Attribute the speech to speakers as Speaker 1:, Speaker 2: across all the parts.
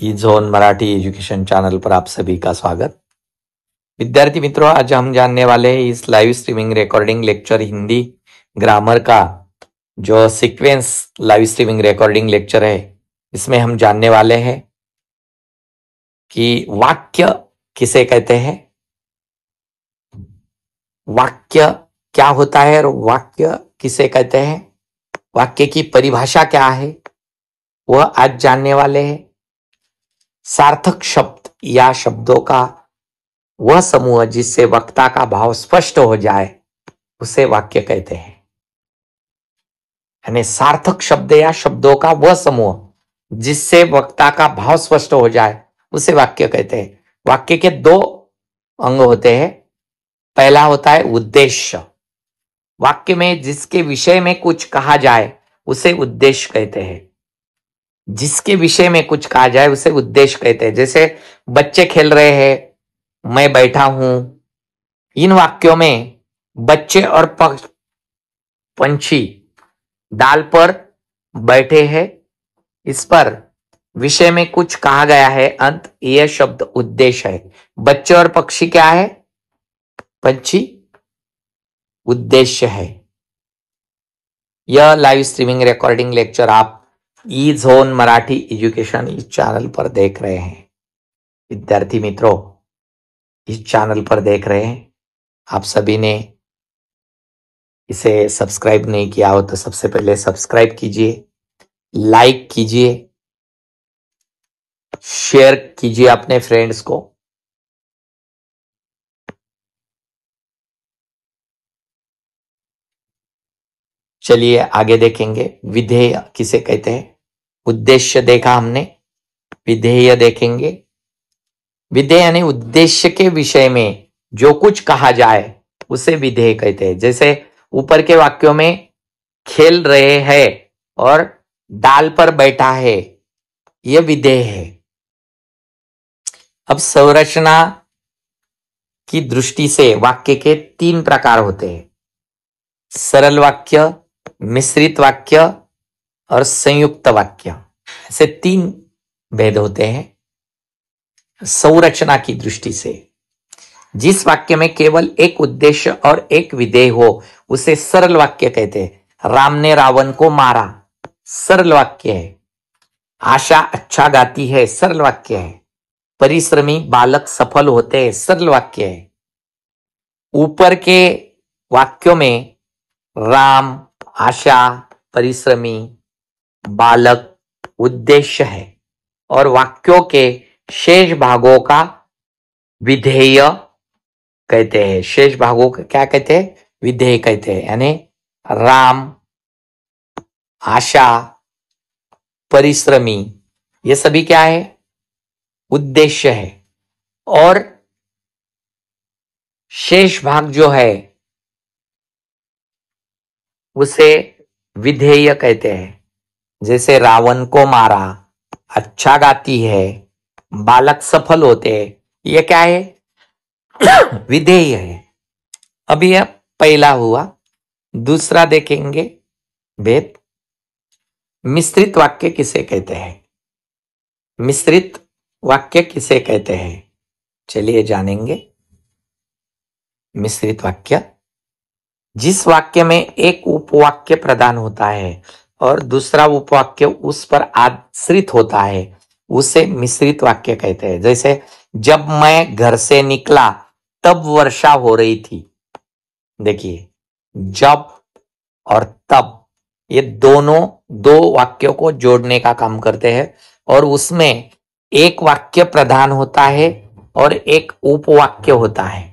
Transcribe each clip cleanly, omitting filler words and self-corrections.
Speaker 1: ई zone Marathi education channel पर आप सभी का स्वागत। विद्यार्थी मित्रों, आज हम जानने वाले हैं इस live streaming recording lecture Hindi grammar का जो sequence live streaming recording lecture है, इसमें हम जानने वाले हैं कि वाक्य किसे कहते हैं, वाक्य क्या होता है और वाक्य किसे कहते हैं, वाक्य की परिभाषा क्या है, वह आज जानने वाले हैं। सार्थक शब्द या शब्दों का वह समूह जिससे वक्ता का भाव स्पष्ट हो जाए उसे वाक्य कहते हैं। यानी सार्थक शब्द या शब्दों का वह समूह जिससे वक्ता का भाव स्पष्ट हो जाए उसे वाक्य कहते हैं। वाक्य के दो अंग होते हैं। पहला होता है उद्देश्य। वाक्य में जिसके विषय में कुछ कहा जाए उसे उद्देश्य कहते हैं। जिसके विषय में कुछ कहा जाए उसे उद्देश्य कहते हैं। जैसे बच्चे खेल रहे हैं, मैं बैठा हूं। इन वाक्यों में बच्चे और पंछी डाल पर बैठे हैं, इस पर विषय में कुछ कहा गया है। अंत यह शब्द उद्देश्य है। बच्चे और पक्षी क्या है? पंछी उद्देश्य है। यह लाइव स्ट्रीमिंग रिकॉर्डिंग लेक्चर आप ई जोन मराठी एजुकेशन इस चैनल पर देख रहे हैं। विद्यार्थी मित्रों, इस चैनल पर देख रहे हैं, आप सभी ने इसे सब्सक्राइब नहीं किया हो तो सबसे पहले सब्सक्राइब कीजिए, लाइक कीजिए, शेयर कीजिए अपने फ्रेंड्स को। चलिए आगे देखेंगे। विधेय किसे कहते हैं? उद्देश्य देखा हमने, विधेय देखेंगे। विधेय यानी उद्देश्य के विषय में जो कुछ कहा जाए उसे विधेय कहते हैं। जैसे ऊपर के वाक्यों में खेल रहे हैं और डाल पर बैठा है, यह विधेय है। अब संरचना की दृष्टि से वाक्य के तीन प्रकार होते हैं: सरल वाक्य, मिश्रित वाक्य और संयुक्त वाक्य। ऐसे तीन भेद होते हैं संरचना की दृष्टि से। जिस वाक्य में केवल एक उद्देश्य और एक विधेय हो उसे सरल वाक्य कहते हैं। राम ने रावण को मारा, सरल वाक्य है। आशा अच्छा गाती है, सरल वाक्य है। परिश्रमी बालक सफल होते हैं, सरल वाक्य है। ऊपर के वाक्यों में राम, आशा, परिश्रमी, बालक उद्देश्य है और वाक्यों के शेष भागों का विधेय कहते हैं। शेष भागों का क्या कहते हैं? विधेय कहते हैं। यानी राम, आशा, परिश्रमी, ये सभी क्या है? उद्देश्य है। और शेष भाग जो है उसे विधेय कहते हैं। जैसे रावण को मारा, अच्छा गाती है, बालक सफल होते हैं, ये क्या है? विधेय है। अभी यह पहला हुआ। दूसरा देखेंगे भेद। मिश्रित वाक्य किसे कहते हैं? मिश्रित वाक्य किसे कहते हैं? चलिए जानेंगे। मिश्रित वाक्य जिस वाक्य में एक उपवाक्य प्रदान होता है और दूसरा उपवाक्य उस पर आश्रित होता है उसे मिश्रित वाक्य कहते हैं। जैसे जब मैं घर से निकला तब वर्षा हो रही थी। देखिए, जब और तब ये दोनों दो वाक्यों को जोड़ने का काम करते हैं और उसमें एक वाक्य प्रधान होता है और एक उपवाक्य होता है।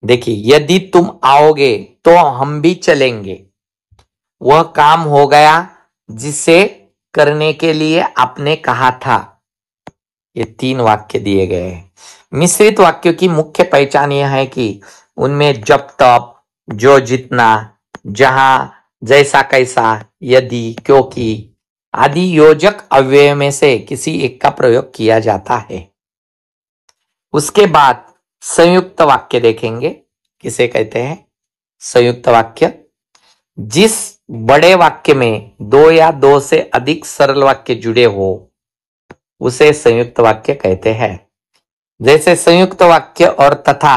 Speaker 1: देखिए, यदि तुम आओगे तो हम भी चलेंगे, वह काम हो गया जिसे करने के लिए आपने कहा था। ये तीन वाक्य दिए गए हैं। मिश्रित वाक्यों की मुख्य पहचान यह है कि उनमें जब तब, जो जितना, जहां, जैसा कैसा, यदि, क्योंकि आदि योजक अव्यय में से किसी एक का प्रयोग किया जाता है। उसके बाद संयुक्त वाक्य देखेंगे किसे कहते हैं। संयुक्त वाक्य जिस बड़े वाक्य में दो या दो से अधिक सरल वाक्य जुड़े हो उसे संयुक्त वाक्य कहते हैं। जैसे संयुक्त वाक्य और तथा,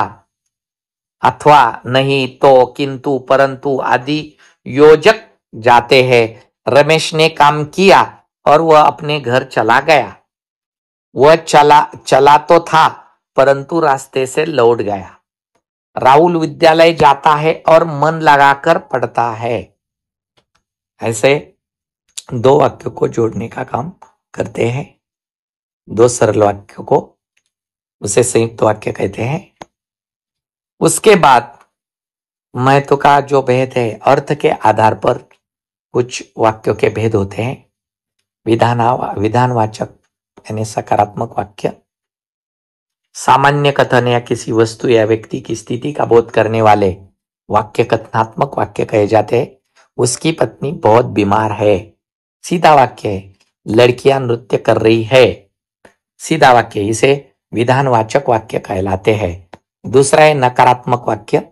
Speaker 1: अथवा, नहीं, तो, किंतु, परंतु आदि योजक जाते हैं। रमेश ने काम किया और वह अपने घर चला गया। वह चला तो था परंतु रास्ते से लौट गया। राहुल विद्यालय जाता है और मन लगाकर पढ़ता है। ऐसे दो वाक्यों को जोड़ने का काम करते हैं, दो सरल वाक्यों को, उसे संयुक्त वाक्य कहते हैं। उसके बाद महत्व का जो भेद है, अर्थ के आधार पर कुछ वाक्यों के भेद होते हैं। विधानवाचक यानी सकारात्मक वाक्य, सामान्य कथन या किसी वस्तु या व्यक्ति की स्थिति का बोध करने वाले वाक्य कथनात्मक वाक्य कहे जाते हैं। उसकी पत्नी बहुत बीमार है, सीधा वाक्य है। लड़कियां नृत्य कर रही है, सीधा वाक्य, इसे विधानवाचक वाक्य कहलाते हैं। दूसरा है नकारात्मक वाक्य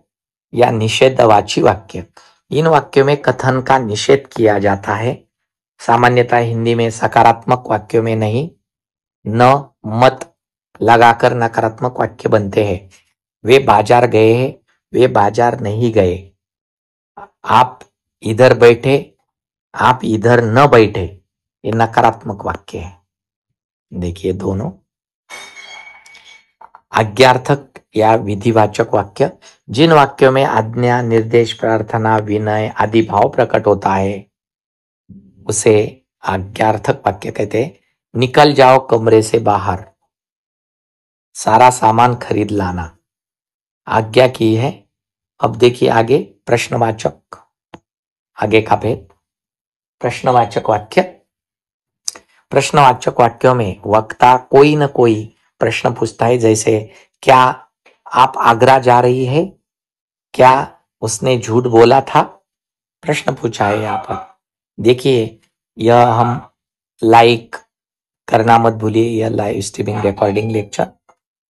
Speaker 1: या निषेधवाची वाक्य। इन वाक्यों में कथन का निषेध किया जाता है। सामान्यतः हिंदी में सकारात्मक वाक्यों में नहीं, न, मत लगाकर नकारात्मक वाक्य बनते हैं। वे बाजार गए हैं, वे बाजार नहीं गए। आप इधर बैठे, आप इधर न बैठे, ये नकारात्मक वाक्य है। देखिए दोनों। आज्ञार्थक या विधिवाचक वाक्य, जिन वाक्यों में आज्ञा, निर्देश, प्रार्थना, विनय आदि भाव प्रकट होता है उसे आज्ञार्थक वाक्य कहते हैं। निकल जाओ कमरे से बाहर, सारा सामान खरीद लाना, आज्ञा की है। अब देखिए आगे प्रश्नवाचक, आगे का भेद। प्रश्नवाचक वाक्य, प्रश्नवाचक वाक्यों में वक्ता कोई न कोई प्रश्न पूछता है। जैसे, क्या आप आगरा जा रही है? क्या उसने झूठ बोला था? प्रश्न पूछा है यहाँ पर। देखिए, यह हम लाइक करना मत भूलिए, यह लाइव स्ट्रीमिंग रिकॉर्डिंग लेक्चर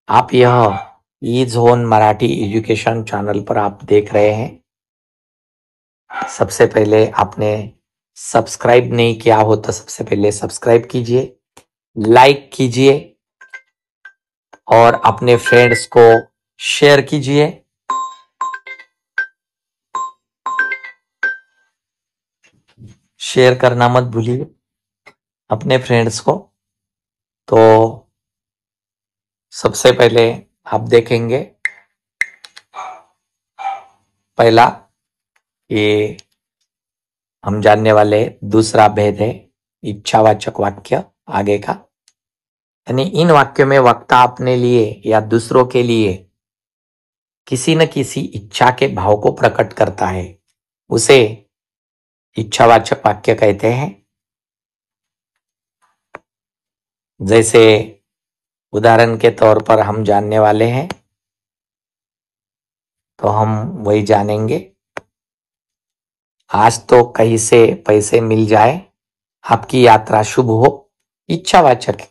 Speaker 1: आप यह ई-ज़ोन मराठी एजुकेशन चैनल पर आप देख रहे हैं। सबसे पहले आपने सब्सक्राइब नहीं किया हो तो सबसे पहले सब्सक्राइब कीजिए, लाइक कीजिए और अपने फ्रेंड्स को शेयर कीजिए। शेयर करना मत भूलिए अपने फ्रेंड्स को। तो सबसे पहले आप देखेंगे, पहला ये हम जानने वाले दूसरा भेद है इच्छावाचक वाक्य, आगे का। यानी इन वाक्यों में वक्ता अपने लिए या दूसरों के लिए किसी न किसी इच्छा के भाव को प्रकट करता है, उसे इच्छावाचक वाक्य कहते हैं। जैसे उदाहरण के तौर पर हम जानने वाले हैं, तो हम वही जानेंगे। आज तो कहीं से पैसे मिल जाए, आपकी यात्रा शुभ हो, इच्छावाचक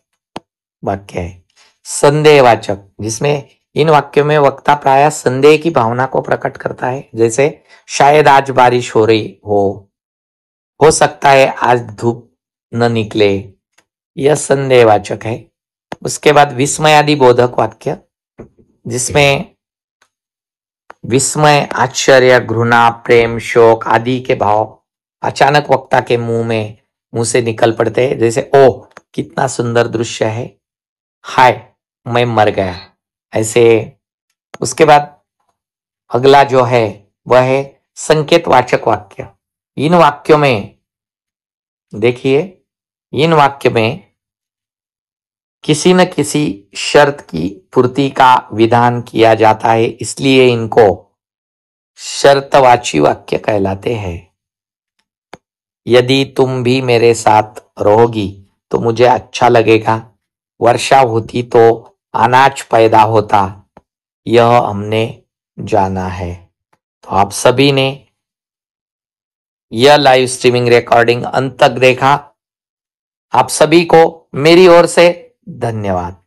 Speaker 1: वाक्य है। संदेहवाचक, जिसमें इन वाक्यों में वक्ता प्रायः संदेह की भावना को प्रकट करता है। जैसे, शायद आज बारिश हो रही हो सकता है आज धूप न निकले, यह संदेहवाचक है। उसके बाद विस्मयादि बोधक वाक्य, जिसमें विस्मय, आश्चर्य, घृणा, प्रेम, शोक आदि के भाव अचानक वक्ता के मुंह से निकल पड़ते हैं। जैसे, ओह कितना सुंदर दृश्य है, हाय मैं मर गया, ऐसे। उसके बाद अगला जो है वह है संकेतवाचक वाक्य। इन वाक्यों में देखिए, इन वाक्य में किसी न किसी शर्त की पूर्ति का विधान किया जाता है, इसलिए इनको शर्तवाची वाक्य कहलाते हैं। यदि तुम भी मेरे साथ रहोगी तो मुझे अच्छा लगेगा, वर्षा होती तो अनाज पैदा होता, यह हमने जाना है। तो आप सभी ने यह लाइव स्ट्रीमिंग रिकॉर्डिंग अंत तक देखा। आप सभी को मेरी ओर से धन्यवाद।